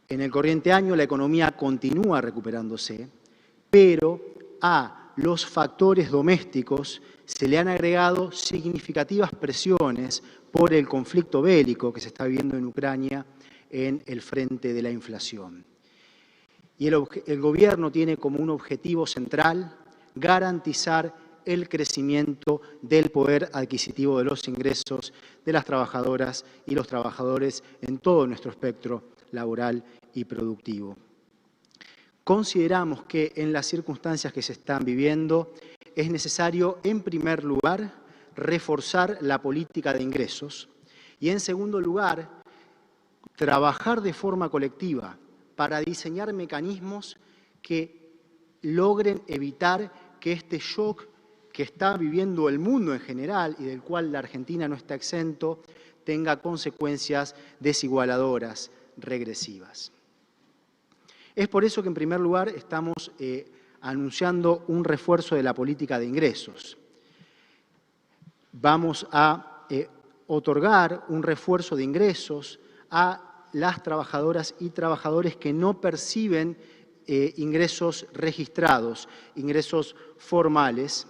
En el corriente año la economía continúa recuperándose, pero a los factores domésticos se le han agregado significativas presiones por el conflicto bélico que se está viviendo en Ucrania en el frente de la inflación. Y el gobierno tiene como un objetivo central garantizar el crecimiento del poder adquisitivo de los ingresos de las trabajadoras y los trabajadores en todo nuestro espectro laboral y productivo. Consideramos que en las circunstancias que se están viviendo es necesario, en primer lugar, reforzar la política de ingresos y, en segundo lugar, trabajar de forma colectiva para diseñar mecanismos que logren evitar que este shock que está viviendo el mundo en general y del cual la Argentina no está exento, tenga consecuencias desigualadoras, regresivas. Es por eso que, en primer lugar, estamos anunciando un refuerzo de la política de ingresos. Vamos a otorgar un refuerzo de ingresos a las trabajadoras y trabajadores que no perciben ingresos registrados, ingresos formales,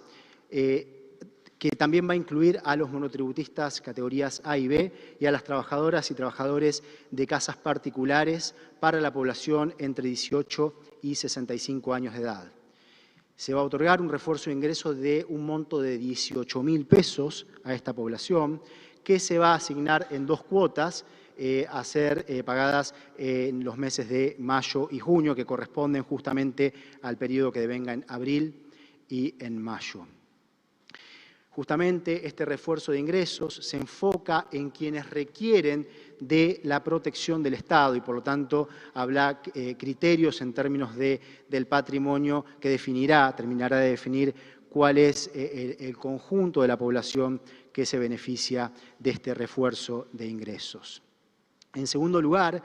que también va a incluir a los monotributistas categorías A y B y a las trabajadoras y trabajadores de casas particulares para la población entre 18 y 65 años de edad. Se va a otorgar un refuerzo de ingresos de un monto de 18.000 pesos a esta población, que se va a asignar en 2 cuotas a ser pagadas en los meses de mayo y junio, que corresponden justamente al periodo que devenga en abril y en mayo. Justamente este refuerzo de ingresos se enfoca en quienes requieren de la protección del Estado y, por lo tanto, habrá criterios en términos del patrimonio que terminará de definir cuál es el conjunto de la población que se beneficia de este refuerzo de ingresos. En segundo lugar,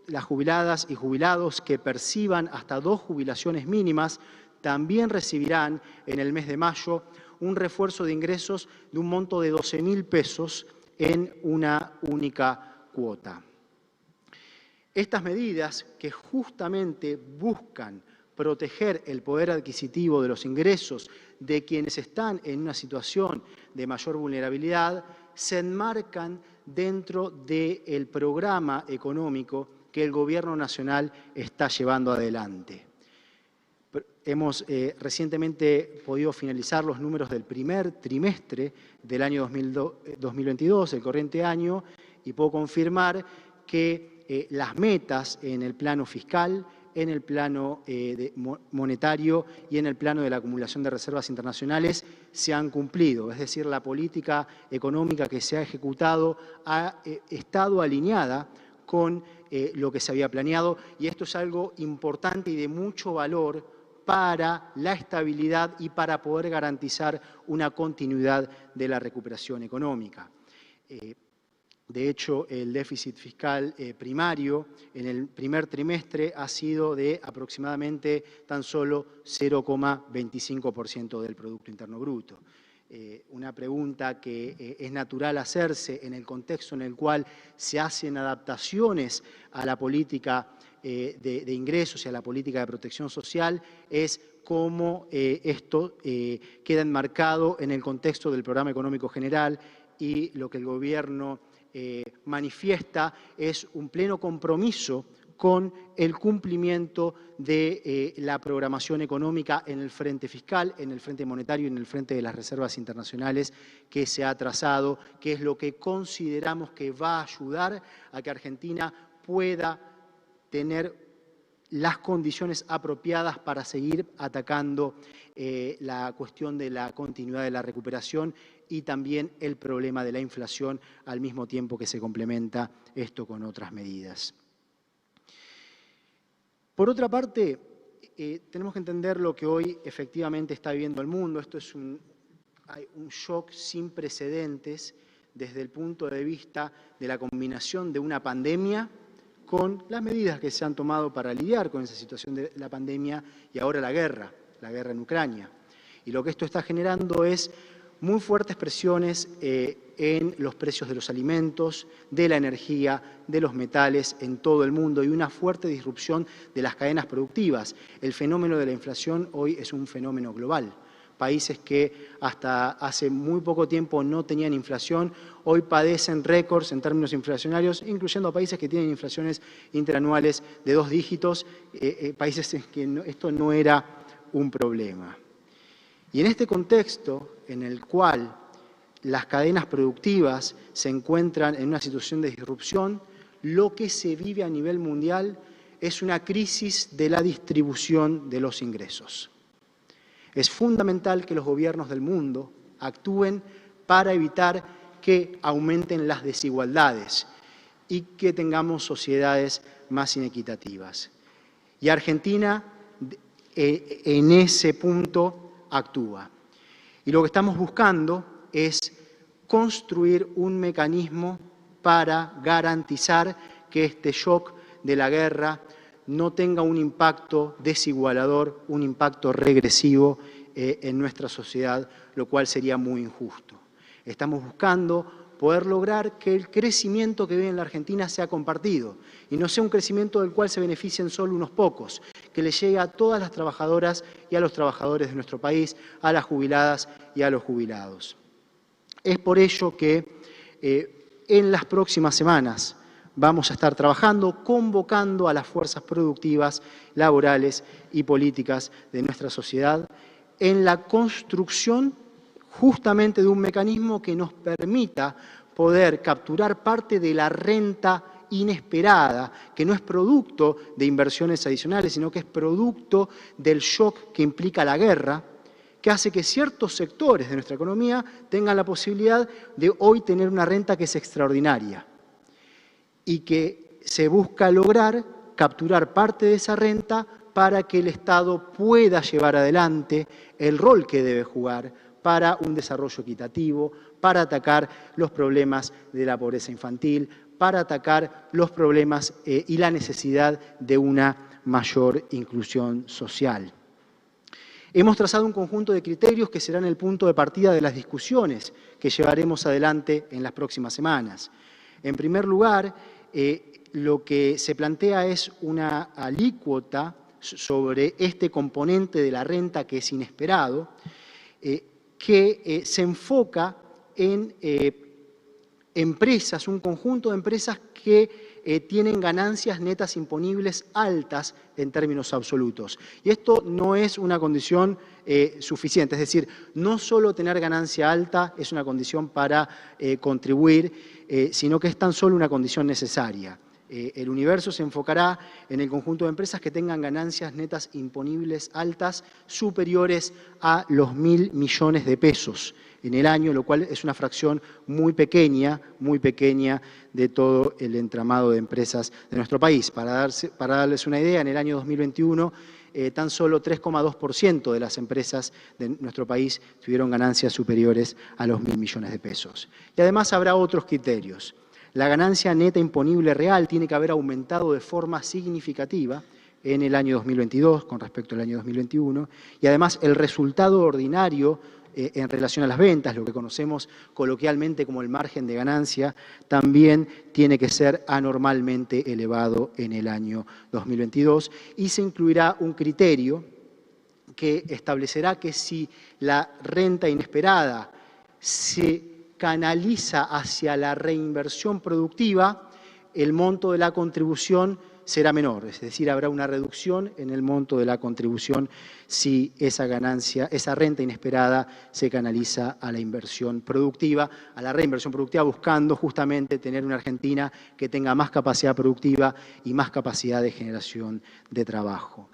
las jubiladas y jubilados que perciban hasta 2 jubilaciones mínimas también recibirán en el mes de mayo un refuerzo de ingresos de un monto de 12.000 pesos en una única cuota. Estas medidas, que justamente buscan proteger el poder adquisitivo de los ingresos de quienes están en una situación de mayor vulnerabilidad, se enmarcan dentro del programa económico que el Gobierno Nacional está llevando adelante. Hemos recientemente podido finalizar los números del primer trimestre del año 2022, el corriente año, y puedo confirmar que las metas en el plano fiscal, en el plano monetario y en el plano de la acumulación de reservas internacionales se han cumplido. Es decir, la política económica que se ha ejecutado ha estado alineada con lo que se había planeado, y esto es algo importante y de mucho valor para la estabilidad y para poder garantizar una continuidad de la recuperación económica. De hecho, el déficit fiscal primario en el primer trimestre ha sido de aproximadamente tan solo 0,25% del Producto Interno Bruto. Una pregunta que es natural hacerse en el contexto en el cual se hacen adaptaciones a la política de ingresos y a la política de protección social es cómo esto queda enmarcado en el contexto del programa económico general, y lo que el Gobierno manifiesta es un pleno compromiso con el cumplimiento de la programación económica en el frente fiscal, en el frente monetario y en el frente de las reservas internacionales que se ha trazado, que es lo que consideramos que va a ayudar a que Argentina pueda tener las condiciones apropiadas para seguir atacando la cuestión de la continuidad de la recuperación y también el problema de la inflación, al mismo tiempo que se complementa esto con otras medidas. Por otra parte, tenemos que entender lo que hoy efectivamente está viviendo el mundo. Esto es un shock sin precedentes desde el punto de vista de la combinación de una pandemia con las medidas que se han tomado para lidiar con esa situación de la pandemia y ahora la guerra en Ucrania. Y lo que esto está generando es muy fuertes presiones en los precios de los alimentos, de la energía, de los metales en todo el mundo y una fuerte disrupción de las cadenas productivas. El fenómeno de la inflación hoy es un fenómeno global. Países que hasta hace muy poco tiempo no tenían inflación, hoy padecen récords en términos inflacionarios, incluyendo países que tienen inflaciones interanuales de 2 dígitos, países en que esto no era un problema. Y en este contexto en el cual las cadenas productivas se encuentran en una situación de disrupción, lo que se vive a nivel mundial es una crisis de la distribución de los ingresos. Es fundamental que los gobiernos del mundo actúen para evitar que aumenten las desigualdades y que tengamos sociedades más inequitativas. Y Argentina en ese punto actúa. Y lo que estamos buscando es construir un mecanismo para garantizar que este shock de la guerra no tenga un impacto desigualador, un impacto regresivo en nuestra sociedad, lo cual sería muy injusto. Estamos buscando poder lograr que el crecimiento que vive en la Argentina sea compartido y no sea un crecimiento del cual se beneficien solo unos pocos, que le llegue a todas las trabajadoras y a los trabajadores de nuestro país, a las jubiladas y a los jubilados. Es por ello que en las próximas semanas vamos a estar trabajando, convocando a las fuerzas productivas, laborales y políticas de nuestra sociedad en la construcción justamente de un mecanismo que nos permita poder capturar parte de la renta inesperada, que no es producto de inversiones adicionales, sino que es producto del shock que implica la guerra, que hace que ciertos sectores de nuestra economía tengan la posibilidad de hoy tener una renta que es extraordinaria y que se busca lograr capturar parte de esa renta para que el Estado pueda llevar adelante el rol que debe jugar para un desarrollo equitativo, para atacar los problemas de la pobreza infantil, para atacar los problemas y la necesidad de una mayor inclusión social. Hemos trazado un conjunto de criterios que serán el punto de partida de las discusiones que llevaremos adelante en las próximas semanas. En primer lugar, lo que se plantea es una alícuota sobre este componente de la renta que es inesperado, que se enfoca en empresas, un conjunto de empresas que tienen ganancias netas imponibles altas en términos absolutos. Y esto no es una condición suficiente, es decir, no solo tener ganancia alta es una condición para contribuir, sino que es tan solo una condición necesaria. El universo se enfocará en el conjunto de empresas que tengan ganancias netas imponibles altas superiores a los 1.000 millones de pesos en el año, lo cual es una fracción muy pequeña de todo el entramado de empresas de nuestro país. Para darles una idea, en el año 2021 tan solo 3,2% de las empresas de nuestro país tuvieron ganancias superiores a los 1.000 millones de pesos. Y además habrá otros criterios. La ganancia neta imponible real tiene que haber aumentado de forma significativa en el año 2022 con respecto al año 2021 y además el resultado ordinario en relación a las ventas, lo que conocemos coloquialmente como el margen de ganancia, también tiene que ser anormalmente elevado en el año 2022 y se incluirá un criterio que establecerá que si la renta inesperada se canaliza hacia la reinversión productiva, el monto de la contribución será menor, es decir, habrá una reducción en el monto de la contribución si esa ganancia, esa renta inesperada se canaliza a la inversión productiva, a la reinversión productiva, buscando justamente tener una Argentina que tenga más capacidad productiva y más capacidad de generación de trabajo.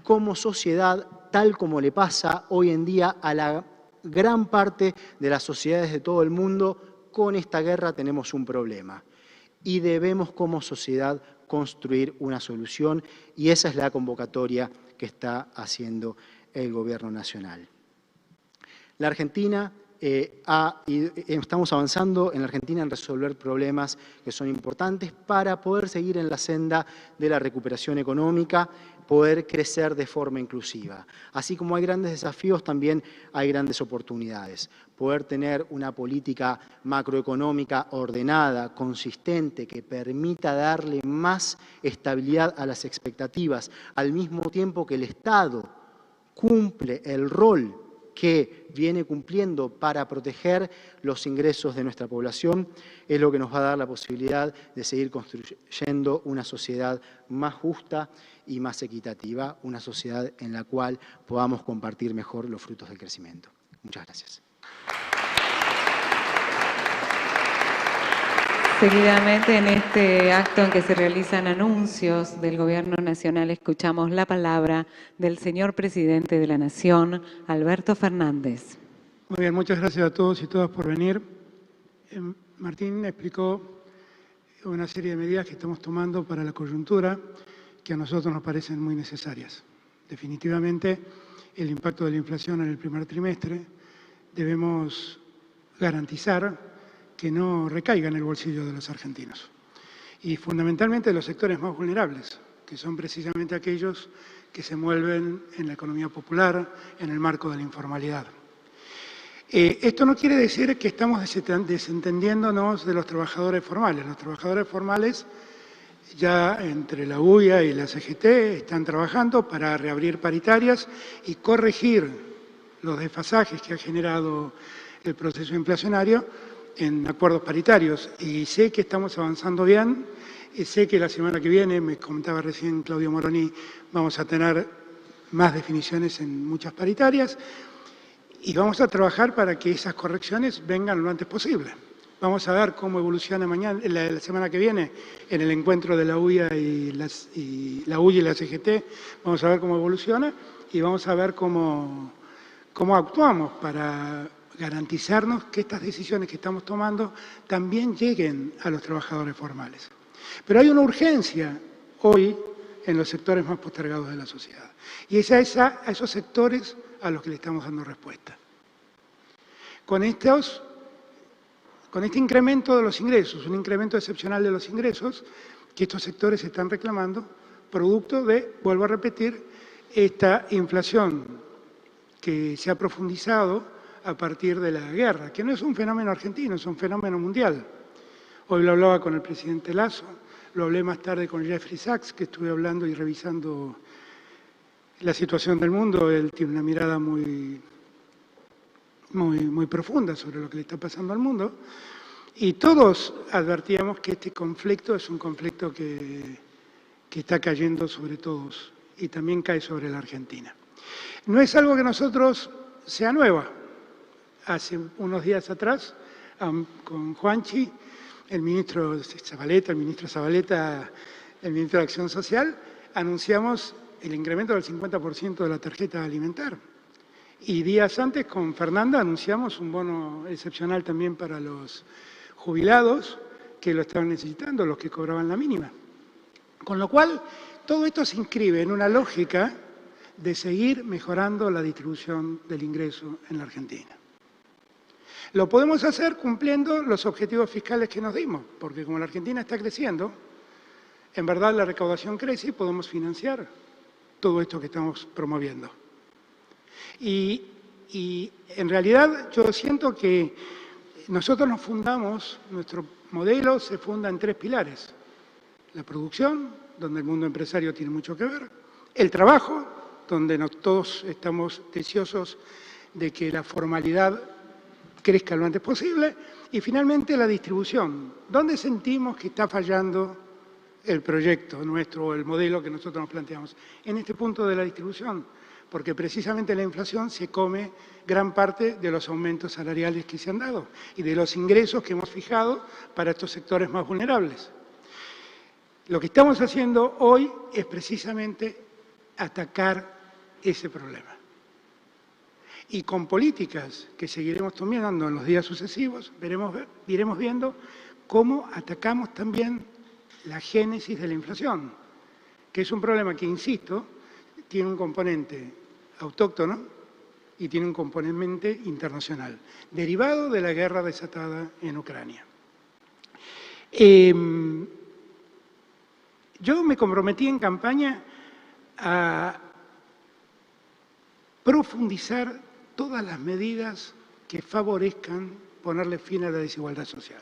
Como sociedad, tal como le pasa hoy en día a la gran parte de las sociedades de todo el mundo, con esta guerra tenemos un problema y debemos como sociedad construir una solución y esa es la convocatoria que está haciendo el Gobierno Nacional. La Argentina, estamos avanzando en la Argentina en resolver problemas que son importantes para poder seguir en la senda de la recuperación económica, poder crecer de forma inclusiva. Así como hay grandes desafíos, también hay grandes oportunidades. poder tener una política macroeconómica ordenada, consistente, que permita darle más estabilidad a las expectativas, al mismo tiempo que el Estado cumple el rol que viene cumpliendo para proteger los ingresos de nuestra población, es lo que nos va a dar la posibilidad de seguir construyendo una sociedad más justa y más equitativa, una sociedad en la cual podamos compartir mejor los frutos del crecimiento. Muchas gracias. Seguidamente, en este acto en que se realizan anuncios del Gobierno Nacional, escuchamos la palabra del señor Presidente de la Nación, Alberto Fernández. Muy bien, muchas gracias a todos y todas por venir. Martín explicó una serie de medidas que estamos tomando para la coyuntura que a nosotros nos parecen muy necesarias. Definitivamente, el impacto de la inflación en el primer trimestre debemos garantizar que no recaiga en el bolsillo de los argentinos. Y fundamentalmente de los sectores más vulnerables, que son precisamente aquellos que se mueven en la economía popular, en el marco de la informalidad. Esto no quiere decir que estamos desentendiéndonos de los trabajadores formales. Los trabajadores formales, ya entre la UIA y la CGT, están trabajando para reabrir paritarias y corregir los desfasajes que ha generado el proceso inflacionario en acuerdos paritarios. Y sé que estamos avanzando bien, y sé que la semana que viene, me comentaba recién Claudio Moroni, vamos a tener más definiciones en muchas paritarias y vamos a trabajar para que esas correcciones vengan lo antes posible. Vamos a ver cómo evoluciona mañana, la semana que viene, en el encuentro de la UIA y la CGT, vamos a ver cómo evoluciona y vamos a ver cómo actuamos para garantizarnos que estas decisiones que estamos tomando también lleguen a los trabajadores formales. Pero hay una urgencia hoy en los sectores más postergados de la sociedad. Y es a esos sectores a los que le estamos dando respuesta. Con este incremento de los ingresos, un incremento excepcional de los ingresos, que estos sectores están reclamando, producto de, vuelvo a repetir, esta inflación que se ha profundizado a partir de la guerra, que no es un fenómeno argentino, es un fenómeno mundial. Hoy lo hablaba con el presidente Lasso, lo hablé más tarde con Jeffrey Sachs, que estuve hablando y revisando la situación del mundo. Él tiene una mirada muy profunda sobre lo que le está pasando al mundo. Y todos advertíamos que este conflicto es un conflicto que está cayendo sobre todos y también cae sobre la Argentina. No es algo que nosotros sea nueva. Hace unos días atrás, con Juanchi, el ministro Zabaleta, el ministro de Acción Social, anunciamos el incremento del 50% de la tarjeta alimentar. Y días antes, con Fernanda, anunciamos un bono excepcional también para los jubilados que lo estaban necesitando, los que cobraban la mínima. Con lo cual, todo esto se inscribe en una lógica de seguir mejorando la distribución del ingreso en la Argentina. Lo podemos hacer cumpliendo los objetivos fiscales que nos dimos, porque como la Argentina está creciendo, en verdad la recaudación crece y podemos financiar todo esto que estamos promoviendo. Y en realidad yo siento que nosotros nos fundamos, nuestro modelo se funda en 3 pilares. La producción, donde el mundo empresario tiene mucho que ver. El trabajo, donde todos estamos deseosos de que la formalidad crezca lo antes posible. Y finalmente la distribución, donde sentimos que está fallando el proyecto nuestro o el modelo que nosotros nos planteamos. En este punto de la distribución, porque precisamente la inflación se come gran parte de los aumentos salariales que se han dado y de los ingresos que hemos fijado para estos sectores más vulnerables. Lo que estamos haciendo hoy es precisamente atacar ese problema. Y con políticas que seguiremos tomando en los días sucesivos, iremos viendo cómo atacamos también la génesis de la inflación, que es un problema que, insisto, tiene un componente autóctono y tiene un componente internacional, derivado de la guerra desatada en Ucrania. Yo me comprometí en campaña a profundizar todas las medidas que favorezcan ponerle fin a la desigualdad social.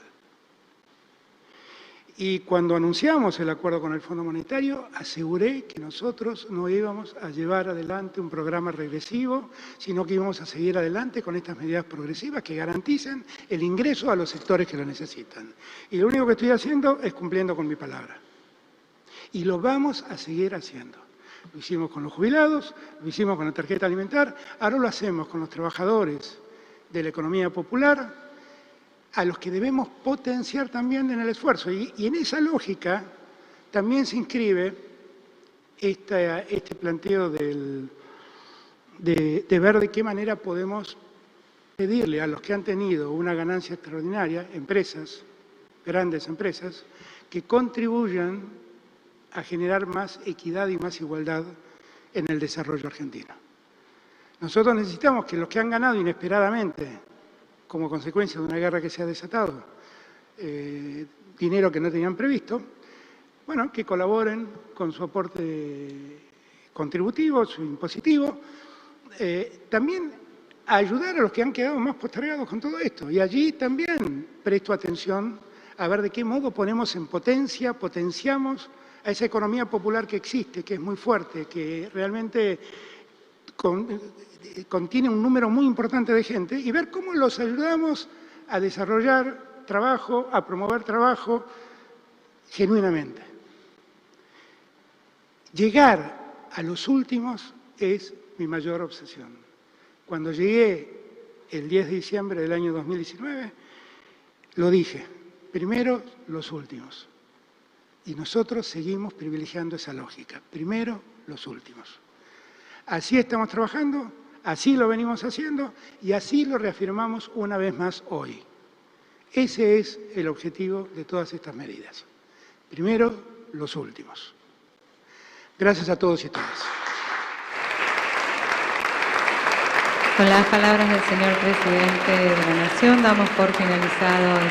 Y cuando anunciamos el acuerdo con el Fondo Monetario, aseguré que nosotros no íbamos a llevar adelante un programa regresivo, sino que íbamos a seguir adelante con estas medidas progresivas que garanticen el ingreso a los sectores que lo necesitan. Y lo único que estoy haciendo es cumpliendo con mi palabra. Y lo vamos a seguir haciendo. Lo hicimos con los jubilados, lo hicimos con la tarjeta alimentar, ahora lo hacemos con los trabajadores de la economía popular, a los que debemos potenciar también en el esfuerzo. Y en esa lógica también se inscribe este planteo de ver de qué manera podemos pedirle a los que han tenido una ganancia extraordinaria, empresas, grandes empresas, que contribuyan a generar más equidad y más igualdad en el desarrollo argentino. Nosotros necesitamos que los que han ganado inesperadamente, como consecuencia de una guerra que se ha desatado, dinero que no tenían previsto, bueno, que colaboren con su aporte contributivo, su impositivo, también a ayudar a los que han quedado más postergados con todo esto. Y allí también presto atención a ver de qué modo ponemos en potencia, potenciamos a esa economía popular que existe, que es muy fuerte, que realmente contiene un número muy importante de gente, y ver cómo los ayudamos a desarrollar trabajo, a promover trabajo genuinamente. Llegar a los últimos es mi mayor obsesión. Cuando llegué el 10 de diciembre del año 2019, lo dije, primero los últimos. Y nosotros seguimos privilegiando esa lógica, primero los últimos. Así estamos trabajando, así lo venimos haciendo y así lo reafirmamos una vez más hoy. Ese es el objetivo de todas estas medidas. Primero, los últimos. Gracias a todos y a todas. Con las palabras del señor presidente de la Nación damos por finalizado